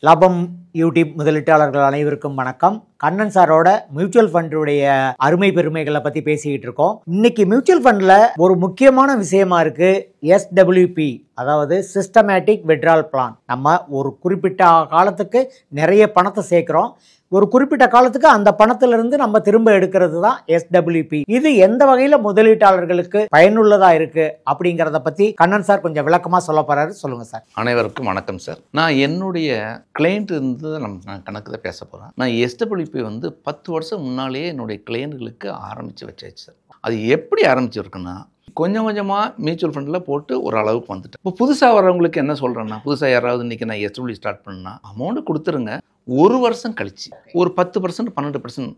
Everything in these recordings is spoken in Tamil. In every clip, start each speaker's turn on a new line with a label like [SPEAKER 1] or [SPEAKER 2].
[SPEAKER 1] லாபம் யூடியூப் முதலீட்டாளர்கள் அனைவருக்கும் வணக்கம். கண்ணன் சாரோட மியூச்சுவல் ஃபண்டுடைய அருமை பெருமைகளை பத்தி பேசிக்கிட்டு இருக்கோம். இன்னைக்கு மியூச்சுவல் ஃபண்ட்ல ஒரு முக்கியமான விஷயமா இருக்கு SWP, அதாவது சிஸ்டமேட்டிக் வித்ட்ரால் பிளான். நம்ம ஒரு குறிப்பிட்ட காலத்துக்கு நிறைய பணத்தை சேர்க்கிறோம். ஒரு குறிப்பிட்ட காலத்துக்கு அந்த பணத்திலிருந்து நம்ம திரும்ப எடுக்கிறது தான் SWP. இது எந்த வகையில முதலீட்டாளர்களுக்கு பயனுள்ளதா இருக்கு அப்படிங்கறத பத்தி கண்ணன் சார் கொஞ்சம் விளக்கமா சொல்ல போறாரு. சொல்லுங்க சார்.
[SPEAKER 2] அனைவருக்கும் வணக்கம் சார். நான் என்னுடைய கிளையண்ட் இருந்து நான் கணக்கு தான் பேச போகிறேன். நான் SWP 10 வருஷம் முன்னாலேயே என்னுடைய கிளையண்ட்களுக்கு ஆரம்பித்து வச்சாச்சு சார். அது எப்படி ஆரம்பிச்சிருக்குன்னா, கொஞ்சம் கொஞ்சமாக மியூச்சுவல் ஃபண்டில் போட்டு ஒரு அளவுக்கு வந்துட்டேன். இப்போ புதுசாக வரவங்களுக்கு என்ன சொல்கிறேன்னா, புதுசாக யாராவது இன்றைக்கி நான் SWP ஸ்டார்ட் பண்ணா அமௌண்ட்டு கொடுத்துருங்க, ஒரு வருஷம் கழிச்சு ஒரு 10% 12%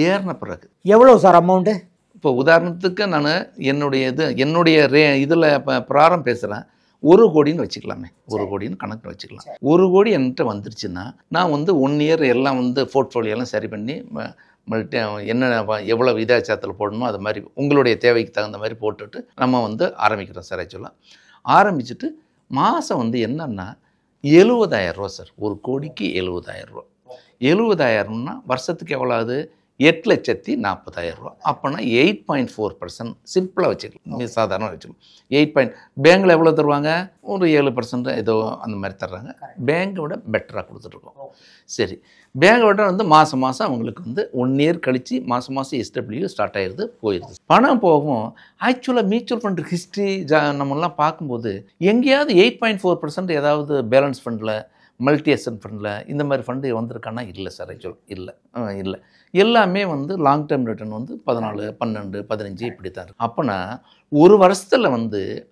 [SPEAKER 2] ஏறின பிறகு
[SPEAKER 1] எவ்வளவு சார் அமௌண்ட்டு?
[SPEAKER 2] இப்போ உதாரணத்துக்கு நான் என்னுடைய இதில் இப்போ பிராரம் பேசுகிறேன். 1 கோடின்னு வச்சுக்கலாமே, 1 கோடின்னு கணக்கு வச்சுக்கலாம். 1 கோடி என்கிட்ட வந்துருச்சுன்னா நான் 1 இயர் எல்லாம் போர்ட்ஃபோலியோலாம் சரி பண்ணி என்ன எவ்வளோ விகிதாச்சாரத்தில் போடணுமோ அது மாதிரி உங்களுடைய தேவைக்கு தகுந்த மாதிரி போட்டுட்டு நம்ம ஆரம்பிக்கிறோம் சார். ஆக்சுவலாக ஆரம்பிச்சுட்டு மாதம் என்னன்னா 70,000 ரூபா சார். 1 கோடிக்கு 70,000 ரூபா. 70,000னா வருஷத்துக்கு எவ்வளோ ஆகுது? 8,40,000 ரூபா. அப்போனா 8.4% சிம்பிளாக வச்சுக்கலாம், சாதாரண வச்சுக்கலாம். 8 பேங்கில் எவ்வளோ தருவாங்க? ஒரு 7% ஏதோ அந்த மாதிரி தர்றாங்க. பேங்கை விட பெட்டராக கொடுத்துட்ருக்கோம். சரி, பேங்கை விட மாதம் அவங்களுக்கு 1 இயர் கழித்து மாதம் SWP ஸ்டார்ட் ஆகிடுது, போயிடுது. பணம் போகும். ஆக்சுவலாக மியூச்சுவல் ஃபண்ட் ஹிஸ்ட்ரி நம்மளாம் பார்க்கும்போது எங்கேயாவது 8.4% ஏதாவது பேலன்ஸ் ஃபண்டில், மல்டி அசெட் ஃபண்டில் இந்த மாதிரி ஃபண்டு வந்திருக்கானா? இல்லை சார். ஆக்சுவலாக இல்லை. எல்லாமே லாங் டேர்ம் ரிட்டர்ன் 14, 12, 15 இப்படி தான் இருக்குது. அப்போனா ஒரு வருஷத்தில்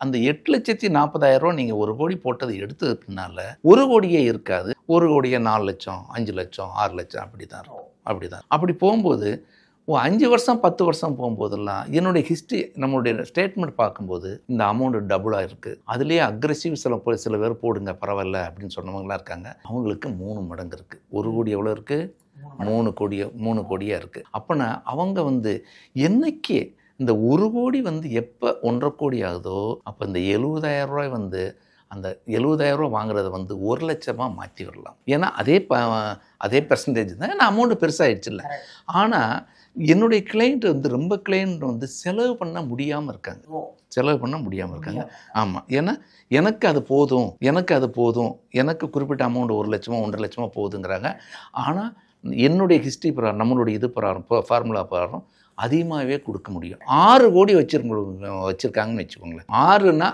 [SPEAKER 2] அந்த 8,40,000 ரூபா நீங்கள் 1 கோடி போட்டது எடுத்தது பின்னால் 1 கோடியே இருக்காது. 1 கோடியே 4 லட்சம், 5 லட்சம், 6 லட்சம் அப்படி தான் இருக்கும். அப்படி போகும்போது 5 வருஷம் 10 வருஷம் போகும்போதெல்லாம் என்னுடைய ஹிஸ்ட்ரி, நம்மளுடைய ஸ்டேட்மெண்ட் பார்க்கும்போது இந்த அமௌண்ட் டபுளாக இருக்குது. அதுலேயே அக்ரெசிவ் சில பேர் போடுங்க பரவாயில்ல அப்படின்னு சொன்னவங்களாம் இருக்காங்க. அவங்களுக்கு 3 மடங்கு இருக்குது. 1 கோடி எவ்வளோ இருக்குது? 3 கோடியாக இருக்குது. அப்போனா அவங்க என்னைக்கு இந்த 1 கோடி எப்போ 1.5 கோடி ஆகுதோ அப்போ இந்த 70,000 ரூபாய் அந்த 70,000 ரூபா வாங்குறத 1 லட்சமாக மாற்றி விடலாம். ஏன்னா அதே பெர்சன்டேஜ் தான். ஏன்னா அமௌண்ட்டு பெருசாகிடுச்சு இல்லை. ஆனால் என்னுடைய கிளைண்ட் ரொம்ப கிளைண்ட் செலவு பண்ண முடியாமல் இருக்காங்க. ஆமாம், ஏன்னா எனக்கு அது போதும், எனக்கு குறிப்பிட்ட அமௌண்ட் 1 லட்சமோ 1.5 லட்சமோ போகுதுங்கிறாங்க. ஆனால் என்னுடைய ஹிஸ்ட்ரி பிரகாரம், நம்மளுடைய இது பிரகாரம், ஃபார்முலா பிரகாரம் அதிகமாகவே கொடுக்க முடியும். 6 கோடி வச்சுருக்காங்கன்னு வச்சுக்கோங்களேன். 6னா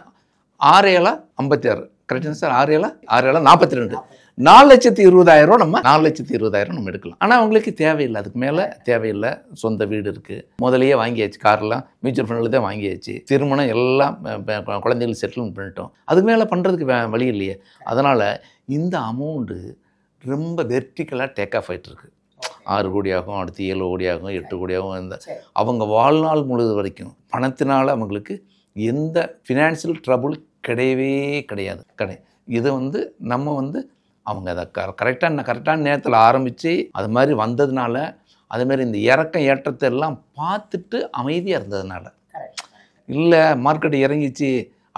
[SPEAKER 2] 6 7 56, கரெக்டுங்க சார்? 6 7 42, 4,20,000 ரூபா நம்ம 4,20,000 நம்ம எடுக்கலாம். ஆனால் அவங்களுக்கு தேவையில்லை, அதுக்கு மேலே தேவையில்லை. சொந்த வீடு இருக்குது, முதலையே வாங்கியாச்சு, கார்லாம் மியூச்சுவல் ஃபண்டில் தான் வாங்கியாச்சு, திருமணம் எல்லாம் குழந்தைகள் செட்டில்மெண்ட் பண்ணிட்டோம், அதுக்கு மேலே பண்ணுறதுக்கு வழி இல்லையே. அதனால் இந்த அமௌண்ட்டு ரொம்ப வெர்டிக்கலாக டேக் ஆஃப் ஆகிட்டுருக்கு. 6 கோடி ஆகும், அடுத்து 7 கோடி ஆகும், 8 கோடி ஆகும். அவங்க வாழ்நாள் முழுது வரைக்கும் பணத்தினால் அவங்களுக்கு எந்த ஃபினான்ஷியல் ட்ரபுள் கிடையவே கிடையாது. இதை நம்ம அவங்க அதை கரெக்டான நேரத்தில் ஆரம்பித்து அது மாதிரி வந்ததுனால, அதுமாரி இந்த இறக்கம் ஏற்றத்தை எல்லாம் பார்த்துட்டு அமைதியாக இருந்ததுனால, இல்லை மார்க்கெட்டு இறங்கிச்சு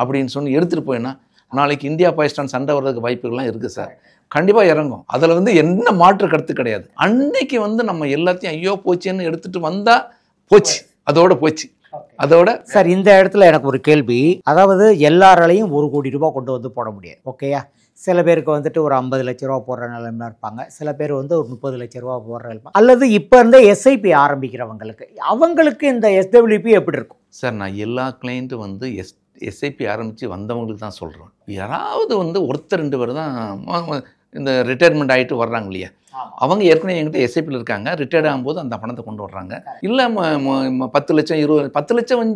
[SPEAKER 2] அப்படின்னு சொல்லி எடுத்துகிட்டு போயின்னா நாளைக்கு இந்தியா பாகிஸ்தான் சண்டை வர்றதுக்கு வாய்ப்புகள்லாம் இருக்குது சார். கண்டிப்பாக இறங்கும். அதில் என்ன மாற்று கருத்து கிடையாது. அன்னைக்கு நம்ம எல்லாத்தையும் ஐயோ போச்சுன்னு எடுத்துகிட்டு வந்தால் போச்சு, அதோட
[SPEAKER 1] சார் இந்த இடத்துல எனக்கு ஒரு கேள்வி. அதாவது எல்லாராலையும் 1 கோடி ரூபாய் கொண்டு போட முடியாது, ஓகேயா? சில பேருக்கு ஒரு 50 லட்ச ரூபா போடுற நிலைமை இருப்பாங்க, சில பேர் ஒரு 30 லட்ச ரூபா போடுற நிலைமை, அல்லது இப்போ SIP அவங்களுக்கு இந்த SWP எப்படி இருக்கும்
[SPEAKER 2] சார்? நான் எல்லா கிளைண்ட்டும் SIP ஆரம்பித்து வந்தவங்களுக்கு தான் சொல்கிறேன். யாராவது ஒருத்தர் 2 பேர் தான் இந்த ரிட்டையர்மெண்ட் ஆகிட்டு வர்றாங்க இல்லையா, அவங்க ஏற்கனவே என்கிட்ட SIPயில் இருக்காங்க. ரிட்டையர்ட் ஆகும்போது அந்த பணத்தை கொண்டு வர்றாங்க. இல்லை 10 லட்சம் 10 லட்சம்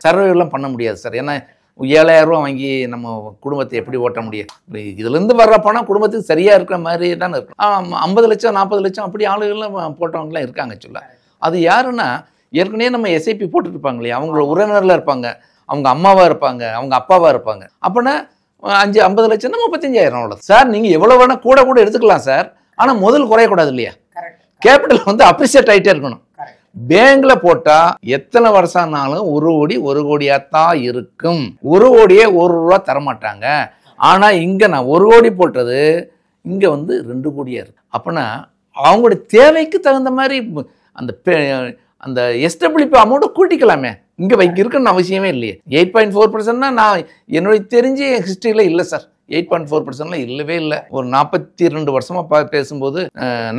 [SPEAKER 2] சர்வைவெல்லாம் பண்ண முடியாது சார். ஏன்னா 7,000 ரூபா வாங்கி நம்ம குடும்பத்தை எப்படி ஓட்ட முடியும்? இதுலேருந்து வர்ற பணம் குடும்பத்துக்கு சரியாக இருக்கிற மாதிரி தானே இருக்கும். 50 லட்சம் 40 லட்சம் அப்படி ஆளுகள்லாம் போட்டவங்களாம் இருக்காங்க. சொல்ல அது யாருன்னா, ஏற்கனவே நம்ம SIP போட்டுருப்பாங்க இல்லையா, அவங்களோட உறவினரில் இருப்பாங்க, அவங்க அம்மாவாக இருப்பாங்க, அவங்க அப்பாவாக இருப்பாங்க. அப்போனா 50 லட்சம்னா 35,000 அவ்வளோ சார். நீங்கள் எவ்வளோ வேணால் கூட எடுத்துக்கலாம் சார். ஆனால் முதல் குறையக்கூடாது இல்லையா? கேபிட்டல் அப்ரிசியேட் ஆகிட்டே இருக்கணும். பேங்கில் போட்டால் எத்தனை வருஷம் ஆனாலும் 1 கோடியாத்தான் இருக்கும். 1 கோடியே 1 ரூபா தரமாட்டாங்க. ஆனால் இங்கே நான் 1 கோடி போட்டது இங்கே வந்து 2 கோடியாக இருக்குது. அப்போனா அவங்களுடைய தேவைக்கு தகுந்த மாதிரி அந்த அந்த எஸ்டபிள்யூபி அமௌண்ட்டை கூட்டிக்கலாமே. இங்கே இருக்குன்னு அவசியமே இல்லையே. 8.4%னா நான் என்னுடைய தெரிஞ்சு என் ஹிஸ்ட்ரியில் இல்லை சார். 8.4%லாம் இல்லவே இல்லை. ஒரு 42 வருஷமாக பேசும்போது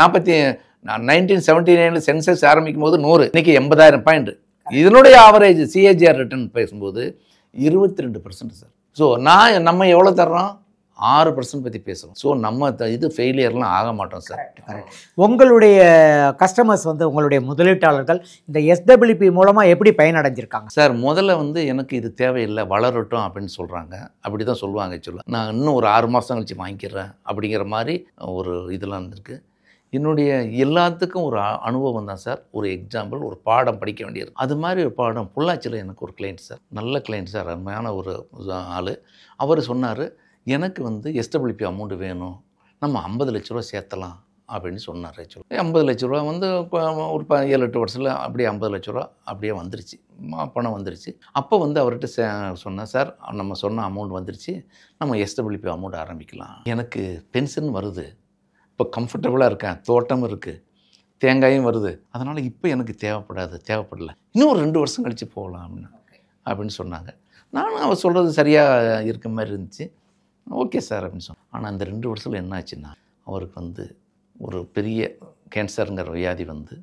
[SPEAKER 2] 1979 சென்சஸ் ஆரம்பிக்கும் போது 100, இன்னைக்கு 80,000 பாயிண்ட். இதனுடைய ஆவரேஜ் சிஏஜிஆர் ரிட்டர்ன் பேசும்போது 22% சார். ஸோ நம்ம எவ்வளோ தர்றோம்? 6% பற்றி பேசுகிறோம். ஸோ நம்ம இது ஃபெயிலியர்லாம் ஆக மாட்டோம் சார்.
[SPEAKER 1] உங்களுடைய கஸ்டமர்ஸ் வந்து உங்களுடைய முதலீட்டாளர்கள் இந்த எஸ்டபிள்யூபி மூலமாக எப்படி பயனடைஞ்சிருக்காங்க
[SPEAKER 2] சார்? முதல்ல வந்து எனக்கு இது தேவையில்லை, வளரட்டும் அப்படின்னு சொல்கிறாங்க. அப்படி தான் சொல்லுவாங்க. நான் இன்னும் ஒரு 6 மாதம் கழிச்சு வாங்கிக்கிறேன் அப்படிங்கிற மாதிரி ஒரு இதெல்லாம் இருந்திருக்கு. என்னுடைய எல்லாத்துக்கும் ஒரு அனுபவம் தான் சார். ஒரு எக்ஸாம்பிள், ஒரு பாடம் படிக்க வேண்டியது. அது மாதிரி ஒரு பாடம் பொள்ளாச்சியில் எனக்கு ஒரு கிளைண்ட் சார், நல்ல கிளைண்ட் சார், அருமையான ஒரு ஆள். அவர் சொன்னார், எனக்கு வந்து எஸ்டபிள்யூபி அமௌண்ட் வேணும், நம்ம 50 லட்ச ரூபா சேர்த்தலாம் அப்படின்னு சொன்னார். 50 லட்ச ரூபா வந்து ஒரு 7-8 வருஷத்தில் அப்படியே 50 லட்ச ரூபா அப்படியே வந்துருச்சு, பணம் வந்துருச்சு. அப்போ வந்து அவர்கிட்ட சொன்னேன், சார் நம்ம சொன்ன அமௌண்ட் வந்துருச்சு, நம்ம எஸ்டபிள்யூபி அமௌண்ட் ஆரம்பிக்கலாம். எனக்கு பென்ஷன் வருது, இப்போ கம்ஃபர்டபுளாக இருக்கேன், தோட்டம் இருக்குது, தேங்காயும் வருது, அதனால் இப்போ எனக்கு தேவைப்படலை, இன்னும் ஒரு 2 வருஷம் கழித்து போகலாம் அப்படின்னு சொன்னாங்க. நானும் அவர் சொல்கிறது சரியாக இருக்க மாதிரி இருந்துச்சு. ஓகே சார் அப்படின்னு சொன்னேன். ஆனால் அந்த 2 வருஷத்தில் என்ன ஆச்சுன்னா, அவருக்கு வந்து ஒரு பெரிய கேன்சருங்கிற வியாதி வந்து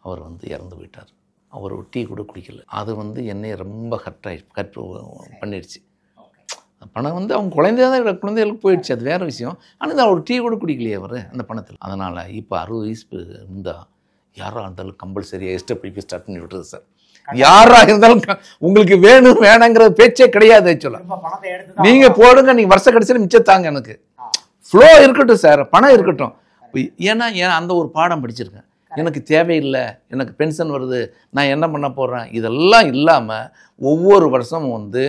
[SPEAKER 2] அவர் வந்து இறந்து போயிட்டார். அவர் ஒரு டீ கூட குடிக்கல. அது வந்து என்னை ரொம்ப ஹர்ட் பண்ணிடுச்சு. பணம் வந்து அவங்க குழந்தைகளுக்கு போயிடுச்சு, அது வேறு விஷயம். ஆனால் அவர் டீ கூட குடிக்கலையே அவர் அந்த பணத்தில். அதனால் இப்போ 60 வயசு இருந்தால் யாராக இருந்தாலும் கம்பல்சரியாக எஸ்டபிள்யூபி ஸ்டார்ட் பண்ணி விட்டுறது சார். யாராக இருந்தாலும் உங்களுக்கு வேணுங்கிற பேச்சே கிடையாது. நீங்கள் போடுங்க, நீங்கள் வருஷம் கடைசியில் மிச்சம் தாங்க, எனக்கு ஃப்ளோ இருக்கட்டும் சார், பணம் இருக்கட்டும். ஏன்னா அந்த ஒரு பாடம் படிச்சிருக்கேன். எனக்கு தேவையில்லை, எனக்கு பென்ஷன் வருது, நான் என்ன பண்ண போகிறேன், இதெல்லாம் இல்லாமல் ஒவ்வொரு வருஷமும் வந்து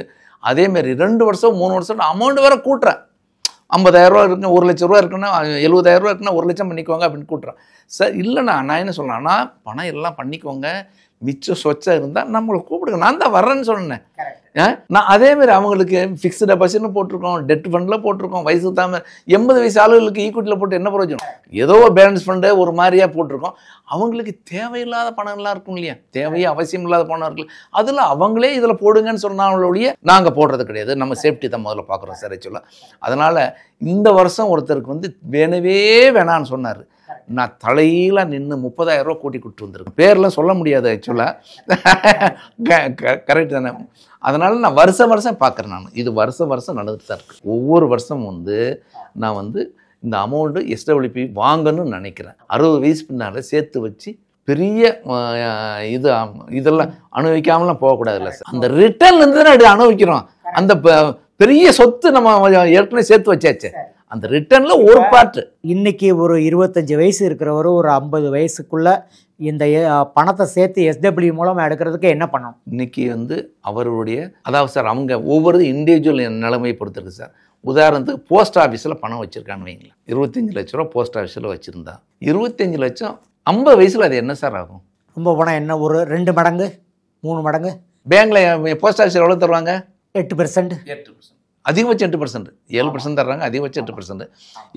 [SPEAKER 2] அதேமாரி 2 வருஷம் 3 வருஷம் அமௌண்ட் வேறு கூட்டுறேன். 50,000 ரூபா இருக்குன்னா 1 லட்ச ரூபா இருக்குன்னா 70,000 ரூபா இருக்குன்னா 1 லட்சம் பண்ணிக்கோங்க அப்படின்னு கூட்டுறேன் சார். இல்லைண்ணா, நான் என்ன சொல்கிறேன்னா, பணம் எல்லாம் பண்ணிக்கோங்க, மிச்சம் சொச்சம் இருந்தால் நம்மளை கூப்பிடுங்க, நான் தான் வர்றேன்னு சொன்னேன். நான் அதேமாரி அவங்களுக்கு ஃபிக்ஸ்டு டெபாசிட்னு போட்டிருக்கோம், டெட் ஃபண்டில் போட்டிருக்கோம். வயசு தாம 80 வயசு ஆளுகளுக்கு ஈக்குவிட்டியில் போட்டு என்ன பிரயோஜனம்? ஏதோ பேலன்ஸ் ஃபண்டு ஒரு மாதிரியாக போட்டிருக்கோம். அவங்களுக்கு தேவையில்லாத பணம்லாம் இருக்கும் இல்லையா, தேவையே அவசியம் இல்லாத பணம் இருக்குல்ல, அதில் அவங்களே இதில் போடுங்கன்னு சொன்னாங்களோடைய நாங்கள் போடுறது கிடையாது. நம்ம சேஃப்டி தான் முதல்ல பார்க்குறோம் சார் ஆக்சுவலாக. அதனால் இந்த வருஷம் ஒருத்தருக்கு வந்து வேணான்னு சொன்னார். நான் தலையில் நின்று 30,000 ரூபா கூட்டி கொடுத்து வந்திருக்கேன். பேர்லாம் சொல்ல முடியாது ஆக்சுவலாக, கரெக்ட் தானே? அதனால் நான் வருஷம் பார்க்குறேன். நான் இது வருஷம் நடந்துட்டு தான் இருக்குது. ஒவ்வொரு வருஷம் வந்து நான் வந்து இந்த அமௌண்ட்டு எஸ்டபிள்யூபி வாங்கணும்னு நினைக்கிறேன். 60 வயசு பின்னால் சேர்த்து வச்சு பெரிய இதெல்லாம் அனுபவிக்காமலாம் போகக்கூடாதுல்ல சார். அந்த ரிட்டர்ன்லேருந்து தானே அனுபவிக்கிறோம். அந்த பெரிய சொத்து நம்ம ஏற்கனவே சேர்த்து வச்சாச்சு, அந்த ரிட்டர்னில் ஒரு பார்ட்டு.
[SPEAKER 1] இன்னைக்கு ஒரு 25 வயசு இருக்கிறவரு ஒரு 50 வயசுக்குள்ள இந்த பணத்தை சேர்த்து எஸ்டபிள்யூ மூலமாக எடுக்கிறதுக்கு என்ன பண்ணணும்?
[SPEAKER 2] இன்னைக்கு வந்து அவருடைய அதாவது சார், அவங்க ஒவ்வொரு இண்டிவிஜுவல் நிலைமையை பொறுத்திருக்கு சார். உதாரணத்துக்கு போஸ்ட் ஆஃபீஸில் பணம் வச்சுருக்கான்னு வைங்களேன், 25 லட்ச ரூபா போஸ்ட் ஆஃபீஸில் வச்சுருந்தா 25 லட்சம் 50 வயசில் அது என்ன சார் ஆகும்?
[SPEAKER 1] ரொம்ப பணம் என்ன, ஒரு 2 மடங்கு 3 மடங்கு.
[SPEAKER 2] பேங்க்கில் போஸ்ட் ஆஃபீஸில் எவ்வளோ தருவாங்க?
[SPEAKER 1] 8%.
[SPEAKER 2] அதிகபட்சம் 8%, 7% தர்றாங்க, அதிகபட்சம் 8%.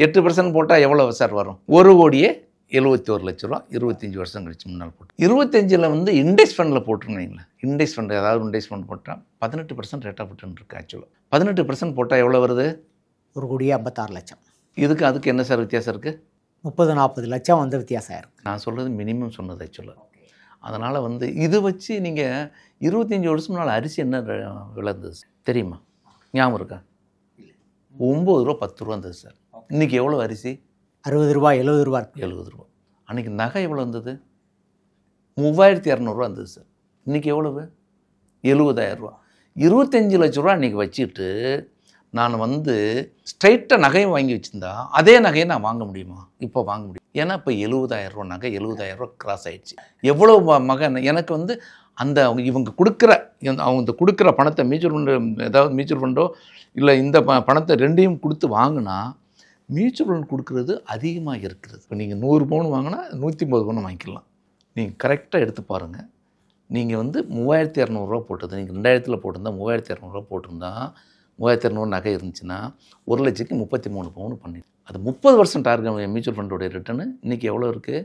[SPEAKER 2] 8% போட்டால் எவ்வளோ சார் வரும்? 1,71 லட்ச ரூபா 25 வருஷம் கழிச்சு முன்னால் போட்டு 25ல் வந்து இண்டெக்ஸ் ஃபண்டில் போட்டுருந்தீங்களா? இண்டெக்ஸ் ஃபண்டு, ஏதாவது இண்டெக்ஸ் ஃபண்ட் போட்டால் 18% ரேட் ஆஃப் ரிட்டர்ன் இருக்குது. ஆக்சுவலாக 18% போட்டால் எவ்வளோ வருது?
[SPEAKER 1] 1,56 லட்சம்.
[SPEAKER 2] அதுக்கு என்ன சார் வித்தியாசம் இருக்குது?
[SPEAKER 1] 30-40 லட்சம் வந்து வித்தியாசம் இருக்குது.
[SPEAKER 2] நான் சொல்கிறது மினிமம் சொன்னது ஆக்சுவலாக. அதனால் வந்து இது வச்சு நீங்கள் 25 வருஷம் முன்னால் அரிசி என்ன விளைந்தது தெரியுமா? ஞாபகம் இருக்கா? 9 ரூபா 10 ரூபா இருந்தது சார். இன்றைக்கி எவ்வளோ அரிசி?
[SPEAKER 1] 60 ரூபா 70 ரூபா.
[SPEAKER 2] 70 ரூபா. அன்றைக்கி நகை எவ்வளோ இருந்தது? 3,200 ரூபா இருந்தது சார். இன்றைக்கி எவ்வளவு? 70,000 ரூபா. 25 லட்ச ரூபா இன்றைக்கி வச்சுட்டு நான் வந்து ஸ்ட்ரைட்டாக நகையும் வாங்கி வச்சுருந்தா அதே நகையை நான் வாங்க முடியுமா? இப்போ வாங்க முடியும். ஏன்னா இப்போ 70,000 ரூபா நகை 70,000 ரூபா கிராஸ் ஆகிடுச்சு. எவ்வளோ எனக்கு வந்து அந்த இவங்க கொடுக்குற பணத்தை மியூச்சுவல் ஃபண்டு, ஏதாவது மியூச்சுவல் ஃபண்டோ இல்லை இந்த பணத்தை ரெண்டையும் கொடுத்து வாங்கினா மியூச்சுவல் ஃபண்ட் கொடுக்குறது அதிகமாக இருக்கிறது. இப்போ நீங்கள் 100 பவுன் வாங்கினா 150 பவுன் வாங்கிக்கலாம். நீங்கள் கரெக்டாக எடுத்து பாருங்கள். நீங்கள் வந்து 3,200 ரூபா போட்டது, நீங்கள் 2000 போட்டிருந்தா 3,200 ரூபா போட்டிருந்தா 3,200 நகை இருந்துச்சுன்னா 1,33,000 பவுன் பண்ணிடு. அது 30% டார்கெட் மியூச்சுவல் ஃபண்டோடைய ரிட்டர்னு இன்றைக்கி எவ்வளோ இருக்குது?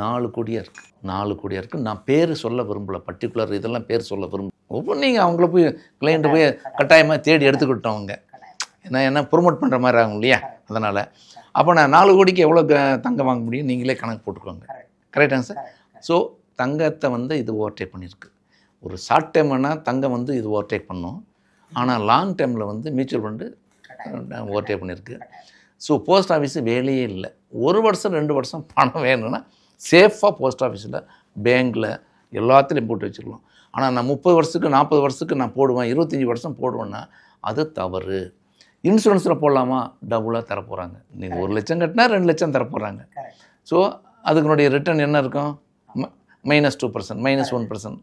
[SPEAKER 2] 4 கோடியாக இருக்குது. 4 கோடியாக இருக்குது. நான் பேர் சொல்ல விரும்பல, பர்டிகுலர் இதெல்லாம் பேர் சொல்ல விரும்பல. ஒவ்வொரு நீங்கள் அவங்கள போய் கிளைண்ட்டை போய் கட்டாயமாக தேடி எடுத்துக்கிட்டோம் அவங்க. என்ன ப்ரொமோட் பண்ணுற மாதிரி ஆகும் இல்லையா? அதனால் அப்போ நான் 4 கோடிக்கு எவ்வளோ தங்கம் வாங்க முடியும் நீங்களே கணக்கு போட்டுக்கோங்க. கரெக்டாங்க சார்? ஸோ தங்கத்தை வந்து இது ஓவர்டேக் பண்ணியிருக்கு. ஒரு ஷார்ட் டைம்னா தங்கம் வந்து இது ஓவர்டேக் பண்ணும். ஆனால் லாங் டைமில் வந்து மியூச்சுவல் ஃபண்டு ஓவர்டேக் பண்ணியிருக்கு. ஸோ போஸ்ட் ஆஃபீஸு வேலையே இல்லை. 1 வருஷம் 2 வருஷம் பணம் வேணும்னா சேஃபாக போஸ்ட் ஆஃபீஸில், பேங்க்கில் எல்லாத்துலேயும் போட்டு வச்சுருக்கலாம். ஆனால் நான் 30 வருஷத்துக்கு 40 வருஷத்துக்கு நான் போடுவேன், 25 வருஷம் போடுவேன்னா அது தவறு. இன்சூரன்ஸில் போடலாமா? டபுளாக தரப்போகிறாங்க. நீங்கள் 1 லட்சம் கட்டினா 2 லட்சம் தரப்போகிறாங்க. ஸோ அதுக்குனுடைய ரிட்டர்ன் என்ன இருக்கும்? -2%, -1%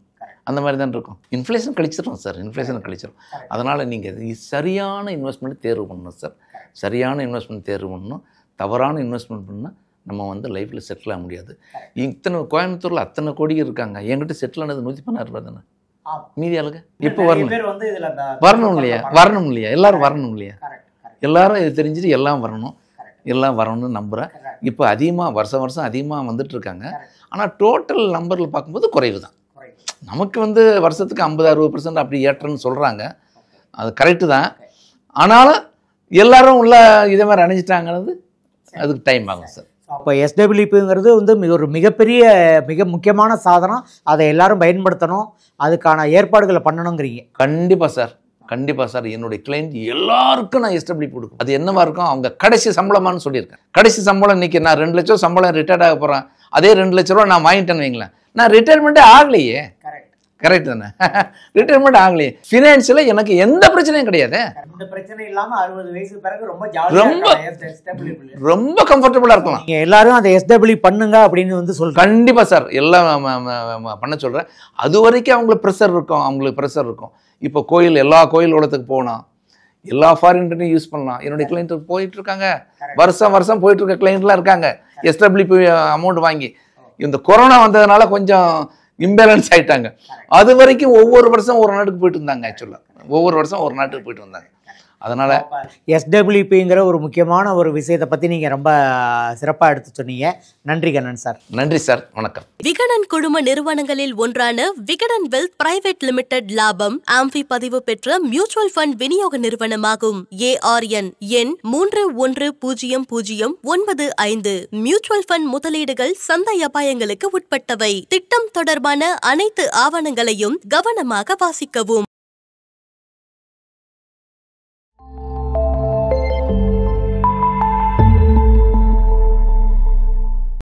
[SPEAKER 2] அந்த மாதிரி தான் இருக்கும். இன்ஃப்ளேஷன் கழிச்சிடும் சார், இன்ஃப்ளேஷன் கழிச்சிடும். அதனால் நீங்கள் சரியான இன்வெஸ்ட்மெண்ட் தேர்வு பண்ணணும் சார். சரியான இன்வெஸ்ட்மெண்ட் தேர்வு பண்ணணும். தவறான இன்வெஸ்ட்மெண்ட் பண்ணால் நம்ம வந்து லைஃப்பில் செட்டில் ஆக முடியாது. இத்தனை கோயம்புத்தூரில் அத்தனை கோடி இருக்காங்க. என்கிட்ட செட்டில் ஆனது 116 ரூபா தானே. மீதி ஆளுங்க இப்போ வரணும் இல்லையா? எல்லோரும் வரணும் இல்லையா? எல்லோரும் இது தெரிஞ்சுட்டு எல்லாம் வரணும்னு நம்புகிறேன். இப்போ அதிகமாக வருஷம் அதிகமாக வந்துட்டுருக்காங்க. ஆனால் டோட்டல் நம்பரில் பார்க்கும்போது குறைவு தான். நமக்கு வந்து வருஷத்துக்கு 50-60% அப்படி ஏற்றன்னு சொல்கிறாங்க. அது கரெக்டு தான். ஆனாலும் எல்லாரும் உள்ள இதே மாதிரி அணைஞ்சிட்டாங்கிறது அதுக்கு டைம் ஆகும் சார்.
[SPEAKER 1] அப்போ எஸ்டபிள்யூபிங்கிறது வந்து ஒரு மிக முக்கியமான சாதனம். அதை எல்லாரும் பயன்படுத்தணும், அதுக்கான ஏற்பாடுகளை பண்ணணுங்கிறீங்க.
[SPEAKER 2] கண்டிப்பாக சார். என்னுடைய கிளைண்ட் எல்லாருக்கும் நான் எஸ்டபிள்யூபி கொடுக்கும். அது என்னவா இருக்கும்? அவங்க கடைசி சம்பளமானு சொல்லியிருக்கேன். கடைசி சம்பளம் இன்றைக்கி நான் 2 லட்சம் சம்பளம் ரிட்டையர்ட் ஆக போகிறேன். அதே 2 லட்ச ரூபா நான் வாங்கிட்டேன்னு வைங்களேன், நான் ரிட்டையர்மெண்ட்டே ஆகலையே. கரெக்ட் தானே? ரிட்டையர்மெண்ட் ஆகலையே. ஃபினான்ஷியலாக எனக்கு எந்த பிரச்சனையும் கிடையாது. ரொம்ப கம்ஃபர்டபுளாக இருக்கலாம்.
[SPEAKER 1] நீங்கள் எல்லாரும் அதை எஸ்டபிள்யூ பண்ணுங்க அப்படின்னு வந்து சொல்கிறேன்.
[SPEAKER 2] கண்டிப்பாக சார், எல்லாம் பண்ண சொல்கிறேன். அது வரைக்கும் அவங்களுக்கு ப்ரெஷர் இருக்கும். இப்போ எல்லா கோயில் உலகத்துக்கு போகலாம், எல்லா ஃபாரின்ட்டையும் யூஸ் பண்ணலாம். என்னுடைய கிளைண்ட்டு போயிட்டுருக்காங்க, வருஷம் போயிட்டுருக்க கிளைண்ட்லாம் இருக்காங்க எஸ்டபிள்யூபி அமௌண்ட் வாங்கி. இந்த கொரோனா வந்ததுனால கொஞ்சம் இம்பேலன்ஸ் ஆகிட்டாங்க. அது வரைக்கும் ஒவ்வொரு வருஷம் ஒரு நாட்டுக்கு போயிட்டு இருந்தாங்க. ஆக்சுவலாக ஒவ்வொரு வருஷம் ஒரு நாட்டுக்கு போயிட்டு வந்தாங்க. அதனால்
[SPEAKER 1] எஸ்டபிள்யூபிங்கிற ஒரு முக்கியமான ஒரு விஷயத்தை பற்றி நீங்கள் ரொம்ப சிறப்பாக எடுத்து சொன்னீங்க. நன்றி கண்ணன் சார்.
[SPEAKER 2] நன்றி சார், வணக்கம்.
[SPEAKER 3] விகடன் குழும நிறுவனங்களில் ஒன்றான விகடன் வெல்த் பிரைவேட் லிமிடெட் லாபம் ஆம்பி பதிவு பெற்ற மியூச்சுவல் ஃபண்ட் விநியோக நிறுவனமாகும். ARN எண் 310095. மியூச்சுவல் ஃபண்ட் முதலீடுகள் சந்தை அபாயங்களுக்கு உட்பட்டவை. திட்டம் தொடர்பான அனைத்து ஆவணங்களையும் கவனமாக வாசிக்கவும்.